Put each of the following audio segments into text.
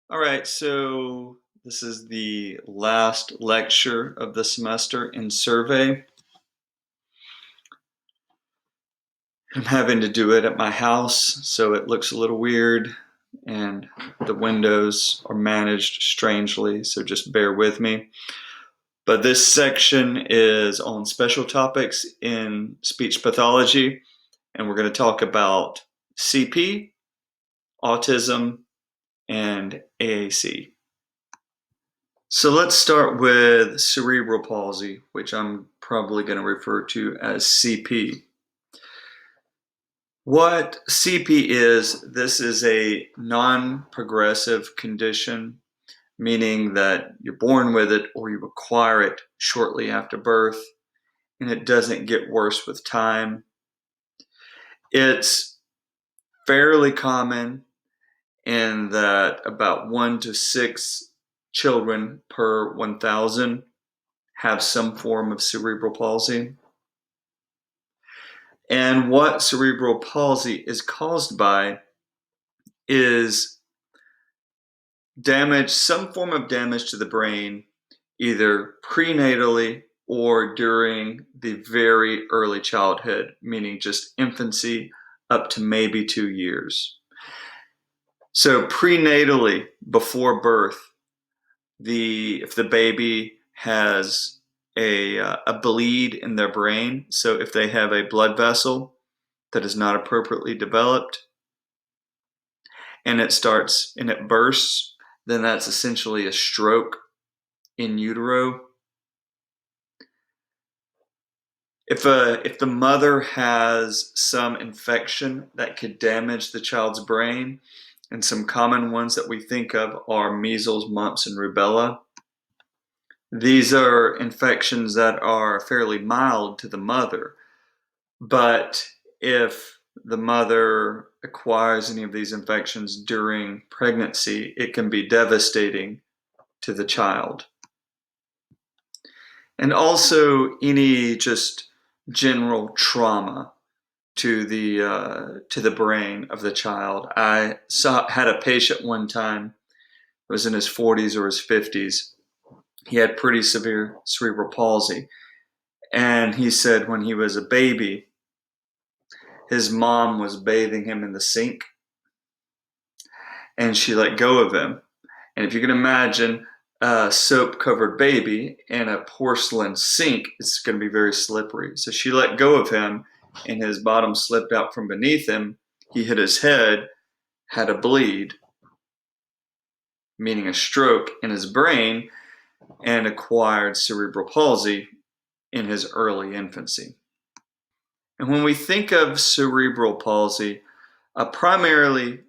All right, so this is the last lecture of the semester in survey. I'm having to do it at my house, so it looks a little weird, and the windows are managed strangely, so just bear with me. But this section is on special topics in speech pathology, and we're going to talk about CP, autism, and AAC. So let's start with cerebral palsy, which I'm probably going to refer to as CP. What CP is, this is a non-progressive condition, meaning that you're born with it or you acquire it shortly after birth, and it doesn't get worse with time. It's fairly common in that about 1 to 6 children per 1,000 have some form of cerebral palsy. And what cerebral palsy is caused by is damage, some form of damage to the brain, either prenatally or during the very early childhood, meaning just infancy up to maybe 2 years. So prenatally, before birth, if the baby has a bleed in their brain, so if they have a blood vessel that is not appropriately developed, and it bursts, then that's essentially a stroke in utero. If the mother has some infection that could damage the child's brain, and some common ones that we think of are measles, mumps, and rubella. These are infections that are fairly mild to the mother, but if the mother acquires any of these infections during pregnancy, it can be devastating to the child. And also any just general trauma to the brain of the child. I had a patient one time, was in his 40s or his 50s. He had pretty severe cerebral palsy, and he said when he was a baby, his mom was bathing him in the sink, and she let go of him. And if you can imagine a soap-covered baby in a porcelain sink, it's going to be very slippery. So she let go of him, and his bottom slipped out from beneath him. He hit his head, had a bleed, meaning a stroke in his brain, and acquired cerebral palsy in his early infancy. And when we think of cerebral palsy, primarily,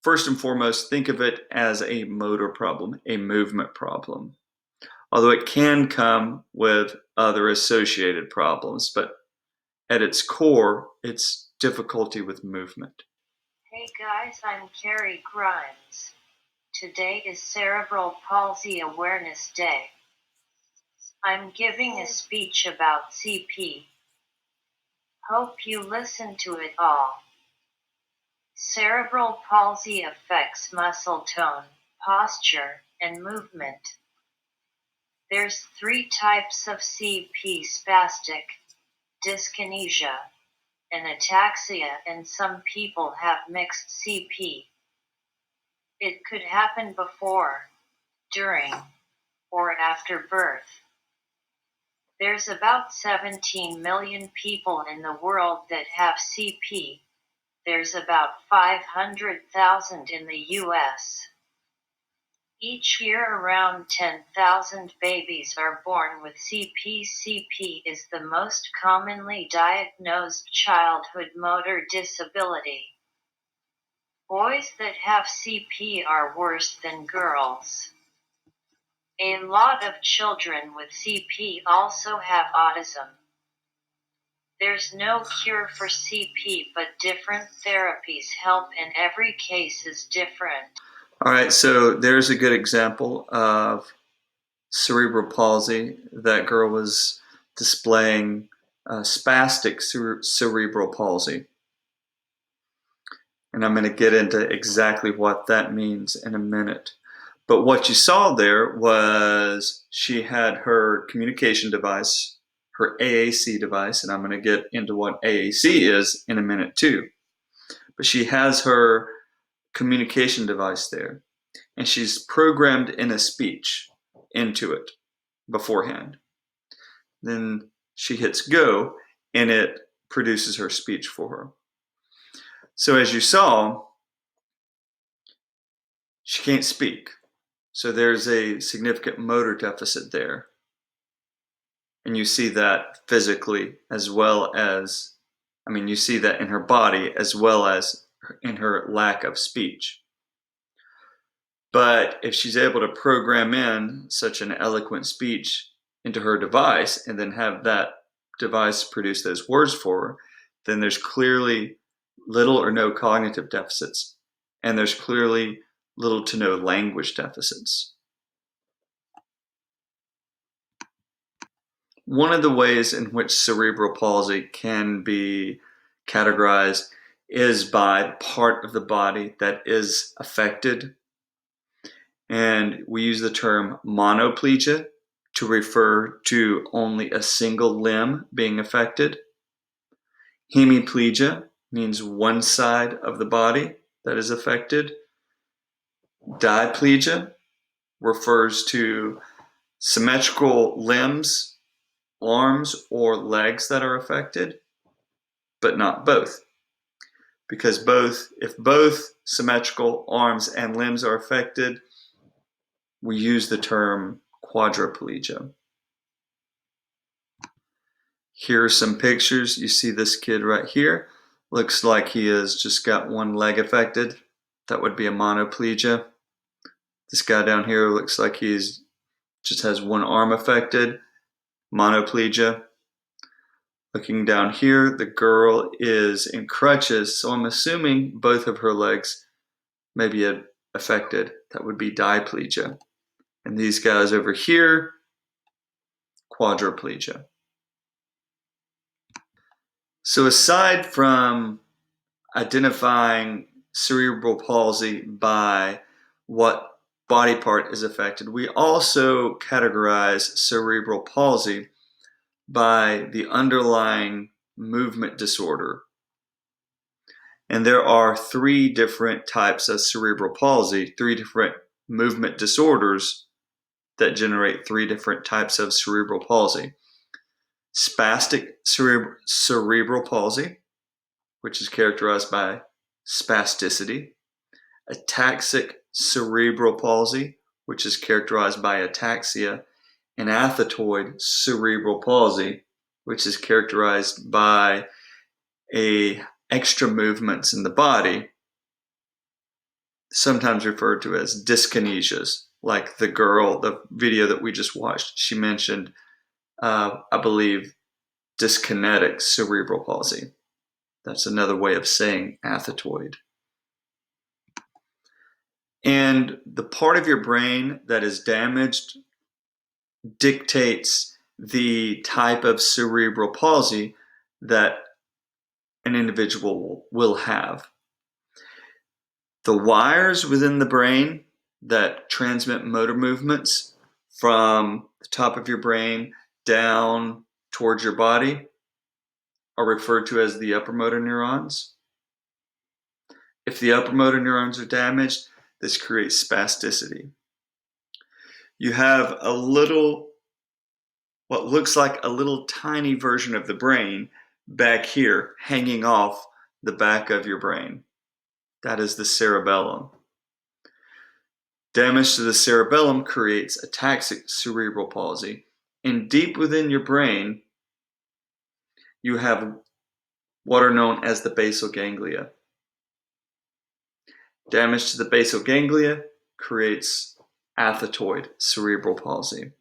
first and foremost, think of it as a motor problem, a movement problem. Although it can come with other associated problems, but at its core, it's difficulty with movement. Hey guys, I'm Carrie Grimes. Today is Cerebral Palsy Awareness Day. I'm giving a speech about CP. Hope you listen to it all. Cerebral palsy affects muscle tone, posture, and movement. There's 3 types of CP: spastic, dyskinesia, and ataxia, and some people have mixed CP. It could happen before, during, or after birth. There's about 17 million people in the world that have CP. There's about 500,000 in the US. Each year around 10,000 babies are born with CP. CP is the most commonly diagnosed childhood motor disability. Boys that have CP are worse than girls. A lot of children with CP also have autism. There's no cure for CP, but different therapies help, and every case is different. All right, so there's a good example of cerebral palsy. That girl was displaying spastic cerebral palsy. And I'm going to get into exactly what that means in a minute. But what you saw there was she had her communication device, her AAC device, and I'm going to get into what AAC is in a minute too. But she has her communication device there, and she's programmed in a speech into it beforehand. Then she hits go, and it produces her speech for her. So as you saw, she can't speak. So there's a significant motor deficit there. And you see that physically as well as, you see that in her body as well as in her lack of speech. But if she's able to program in such an eloquent speech into her device and then have that device produce those words for her, then there's clearly little or no cognitive deficits. And there's clearly little to no language deficits. One of the ways in which cerebral palsy can be categorized is by part of the body that is affected. And we use the term monoplegia to refer to only a single limb being affected. Hemiplegia means one side of the body that is affected. Diplegia refers to symmetrical limbs, arms, or legs that are affected, but not both. Because if both symmetrical arms and limbs are affected, we use the term quadriplegia. Here are some pictures. You see this kid right here. Looks like he has just got one leg affected. That would be a monoplegia. This guy down here looks like he's just has one arm affected. Monoplegia. Looking down here, the girl is in crutches, so I'm assuming both of her legs may be affected. That would be diplegia. And these guys over here, quadriplegia. So aside from identifying cerebral palsy by what body part is affected, we also categorize cerebral palsy by the underlying movement disorder. And there are 3 different types of cerebral palsy, 3 different movement disorders that generate 3 different types of cerebral palsy. Spastic cerebral palsy, which is characterized by spasticity. Ataxic cerebral palsy, which is characterized by ataxia. And athetoid cerebral palsy, which is characterized by extra movements in the body, sometimes referred to as dyskinesias. Like the video that we just watched, she mentioned, I believe, dyskinetic cerebral palsy. That's another way of saying athetoid. And the part of your brain that is damaged dictates the type of cerebral palsy that an individual will have. The wires within the brain that transmit motor movements from the top of your brain down towards your body are referred to as the upper motor neurons. If the upper motor neurons are damaged, this creates spasticity. You have what looks like a little tiny version of the brain back here hanging off the back of your brain. That is the cerebellum. Damage to the cerebellum creates ataxic cerebral palsy. And deep within your brain, you have what are known as the basal ganglia. Damage to the basal ganglia creates athetoid cerebral palsy.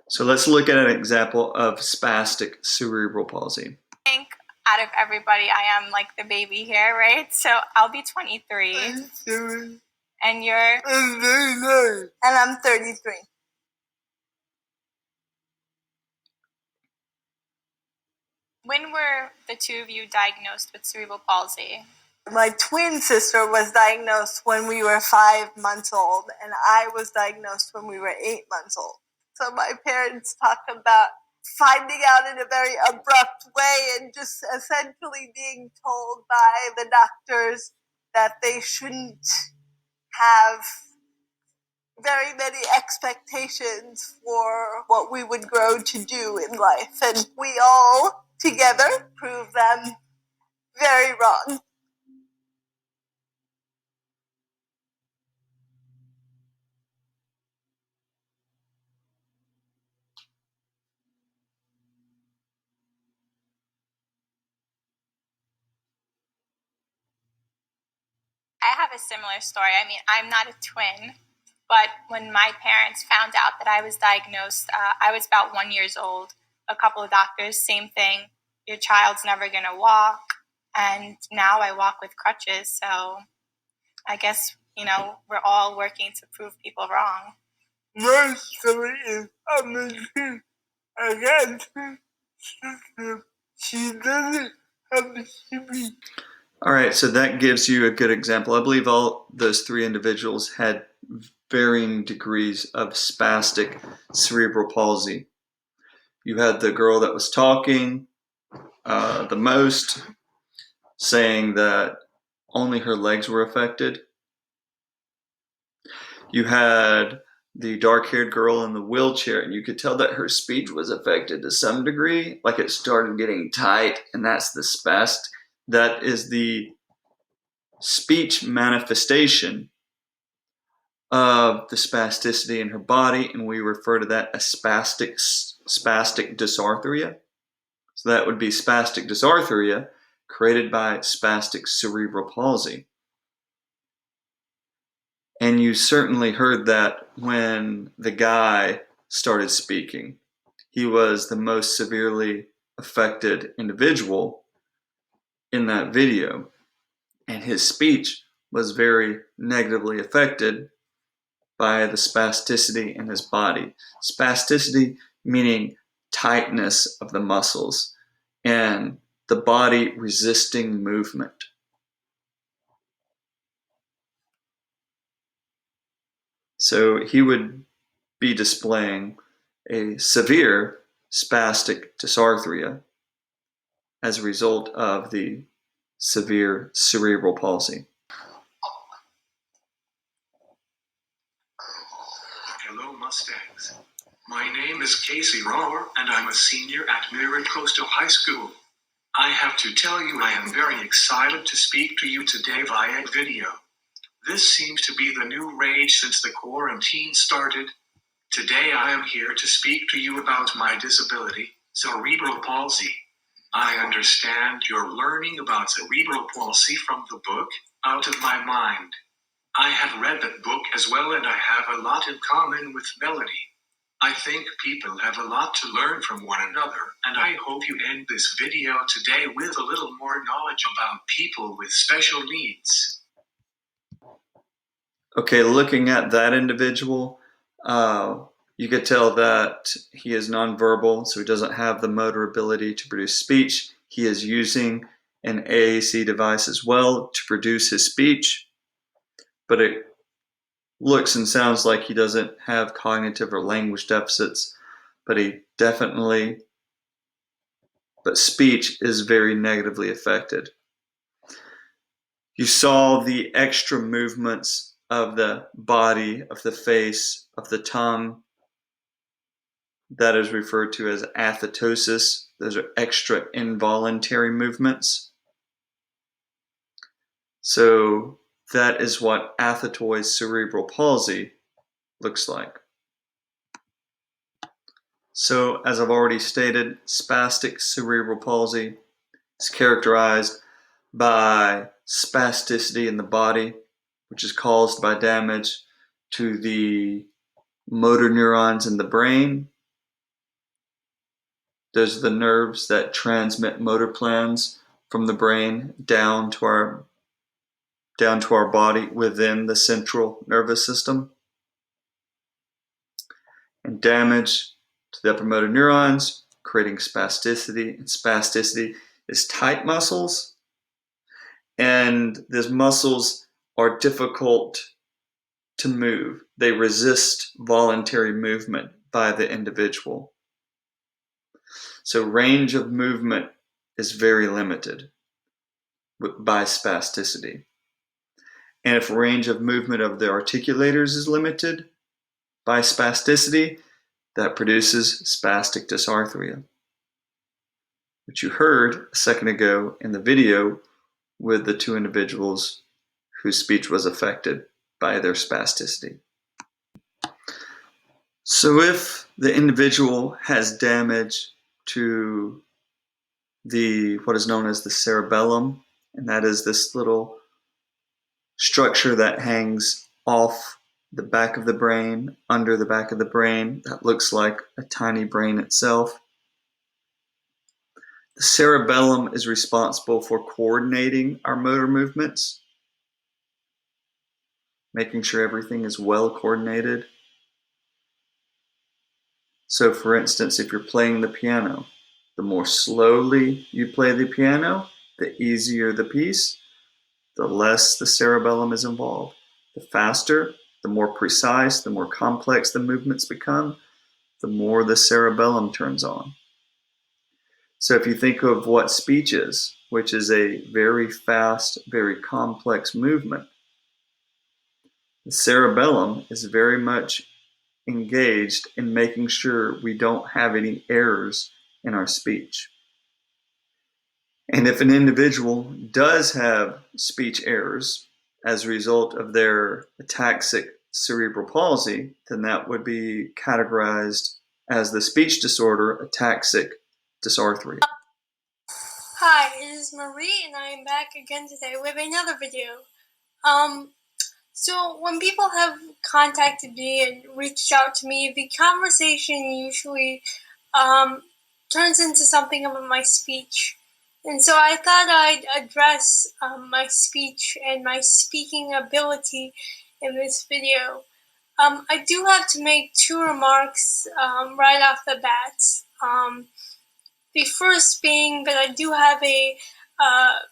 So let's look at an example of spastic cerebral palsy. I think out of everybody, I am like the baby here, right? So I'll be 23. And you're? I'm 39. And I'm 33. When were the two of you diagnosed with cerebral palsy? My twin sister was diagnosed when we were 5 months old, and I was diagnosed when we were 8 months old. So my parents talk about finding out in a very abrupt way and just essentially being told by the doctors that they shouldn't have very many expectations for what we would grow to do in life. And we all together proved them very wrong. I have a similar story. I mean, I'm not a twin, but when my parents found out that I was diagnosed, I was about 1 year old. A couple of doctors, same thing. Your child's never going to walk. And now I walk with crutches. So I guess, we're all working to prove people wrong. My story is amazing. Again, she doesn't have a sibling. All right, so that gives you a good example. I believe all those three individuals had varying degrees of spastic cerebral palsy. You had the girl that was talking the most, saying that only her legs were affected. You had the dark-haired girl in the wheelchair, and you could tell that her speech was affected to some degree, like it started getting tight, and that's the spast. That is the speech manifestation of the spasticity in her body, and we refer to that as spastic dysarthria. So that would be spastic dysarthria created by spastic cerebral palsy. And you certainly heard that when the guy started speaking. He was the most severely affected individual in that video, and his speech was very negatively affected by the spasticity in his body. Spasticity meaning tightness of the muscles and the body resisting movement. So he would be displaying a severe spastic dysarthria as a result of the severe cerebral palsy. Hello, Mustangs. My name is Casey Rohr, and I'm a senior at Merritt Coastal High School. I have to tell you I am very excited to speak to you today via video. This seems to be the new rage since the quarantine started. Today I am here to speak to you about my disability, cerebral palsy. I understand you're learning about cerebral palsy from the book, Out of My Mind. I have read that book as well, and I have a lot in common with Melody. I think people have a lot to learn from one another, and I hope you end this video today with a little more knowledge about people with special needs. Okay, looking at that individual, you could tell that he is nonverbal, so he doesn't have the motor ability to produce speech. He is using an AAC device as well to produce his speech, but it looks and sounds like he doesn't have cognitive or language deficits, but speech is very negatively affected. You saw the extra movements of the body, of the face, of the tongue. That is referred to as athetosis. Those are extra involuntary movements. So that is what athetoid cerebral palsy looks like. So as I've already stated, spastic cerebral palsy is characterized by spasticity in the body, which is caused by damage to the motor neurons in the brain. Those are the nerves that transmit motor plans from the brain down to our body within the central nervous system. And damage to the upper motor neurons, creating spasticity. And spasticity is tight muscles. and these muscles are difficult to move. They resist voluntary movement by the individual. So range of movement is very limited by spasticity. And if range of movement of the articulators is limited by spasticity, that produces spastic dysarthria, which you heard a second ago in the video with the two individuals whose speech was affected by their spasticity. So if the individual has damage to what is known as the cerebellum, and that is this little structure that hangs off the back of the brain, under the back of the brain, that looks like a tiny brain itself. The cerebellum is responsible for coordinating our motor movements, making sure everything is well coordinated. So for instance, if you're playing the piano, the more slowly you play the piano, the easier the piece, the less the cerebellum is involved. The faster, the more precise, the more complex the movements become, the more the cerebellum turns on. So if you think of what speech is, which is a very fast, very complex movement, the cerebellum is very much engaged in making sure we don't have any errors in our speech. And if an individual does have speech errors as a result of their ataxic cerebral palsy, then that would be categorized as the speech disorder ataxic dysarthria. Hi, it is Marie, and I am back again today with another video. So when people have contacted me and reached out to me, the conversation usually turns into something about my speech. And so I thought I'd address my speech and my speaking ability in this video. I do have to make two remarks right off the bat. The first being that I do have a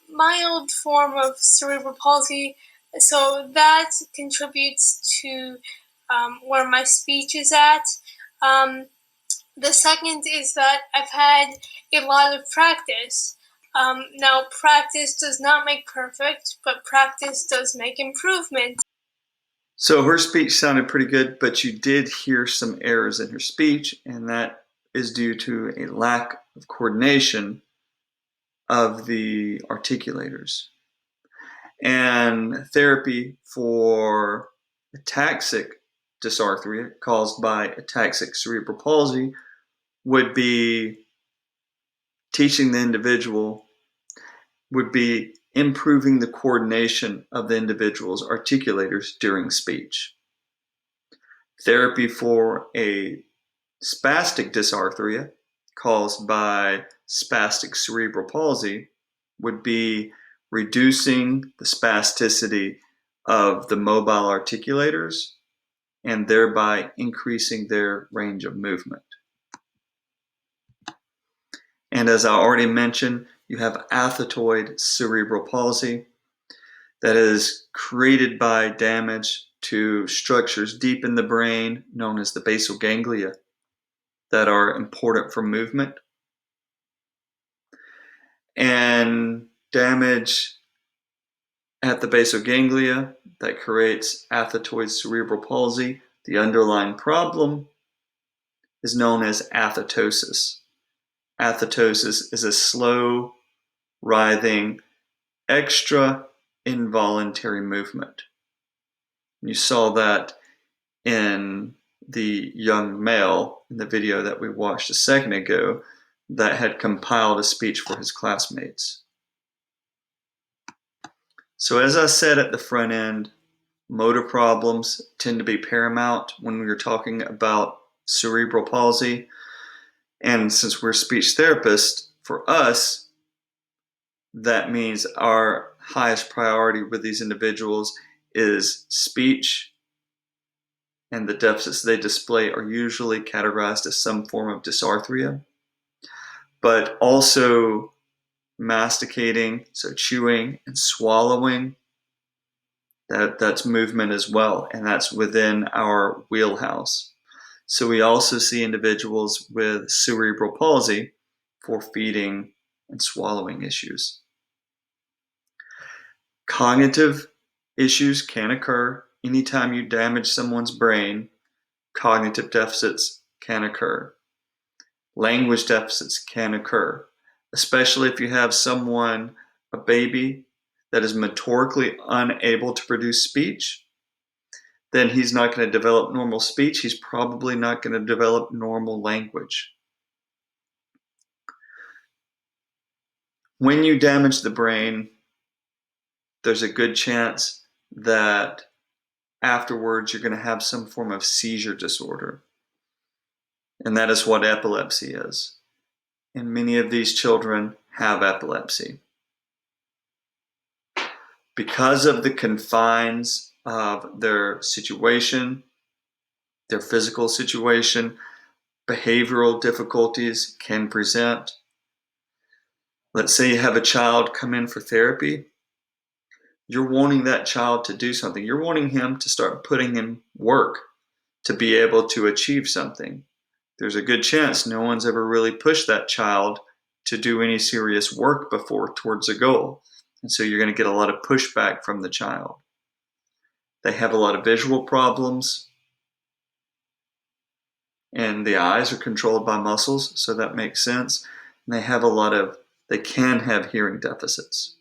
mild form of cerebral palsy, so that contributes to where my speech is at. The second is that I've had a lot of practice. Now, practice does not make perfect, but practice does make improvement. So her speech sounded pretty good, but you did hear some errors in her speech, and that is due to a lack of coordination of the articulators. And therapy for ataxic dysarthria caused by ataxic cerebral palsy would be teaching the individual, would be improving the coordination of the individual's articulators during speech. Therapy for a spastic dysarthria caused by spastic cerebral palsy would be reducing the spasticity of the mobile articulators and thereby increasing their range of movement. And as I already mentioned, you have athetoid cerebral palsy that is created by damage to structures deep in the brain known as the basal ganglia that are important for movement. And damage at the basal ganglia that creates athetoid cerebral palsy, the underlying problem is known as athetosis. Athetosis is a slow, writhing, extra involuntary movement. You saw that in the young male in the video that we watched a second ago that had compiled a speech for his classmates. So as I said at the front end, motor problems tend to be paramount when we're talking about cerebral palsy. And since we're speech therapists, for us, that means our highest priority with these individuals is speech, and the deficits they display are usually categorized as some form of dysarthria. But also masticating, so chewing and swallowing, that's movement as well, and that's within our wheelhouse. So we also see individuals with cerebral palsy for feeding and swallowing issues. Cognitive issues can occur anytime you damage someone's brain. Cognitive deficits can occur. Language deficits can occur, especially if you have someone, a baby, that is motorically unable to produce speech. Then he's not going to develop normal speech. He's probably not going to develop normal language. When you damage the brain, there's a good chance that afterwards you're going to have some form of seizure disorder. And that is what epilepsy is. And many of these children have epilepsy. Because of the confines of their situation, their physical situation, behavioral difficulties can present. Let's say you have a child come in for therapy. You're wanting that child to do something. You're wanting him to start putting in work to be able to achieve something. There's a good chance no one's ever really pushed that child to do any serious work before towards a goal. And so you're going to get a lot of pushback from the child. They have a lot of visual problems, and the eyes are controlled by muscles, so that makes sense. And they can have hearing deficits.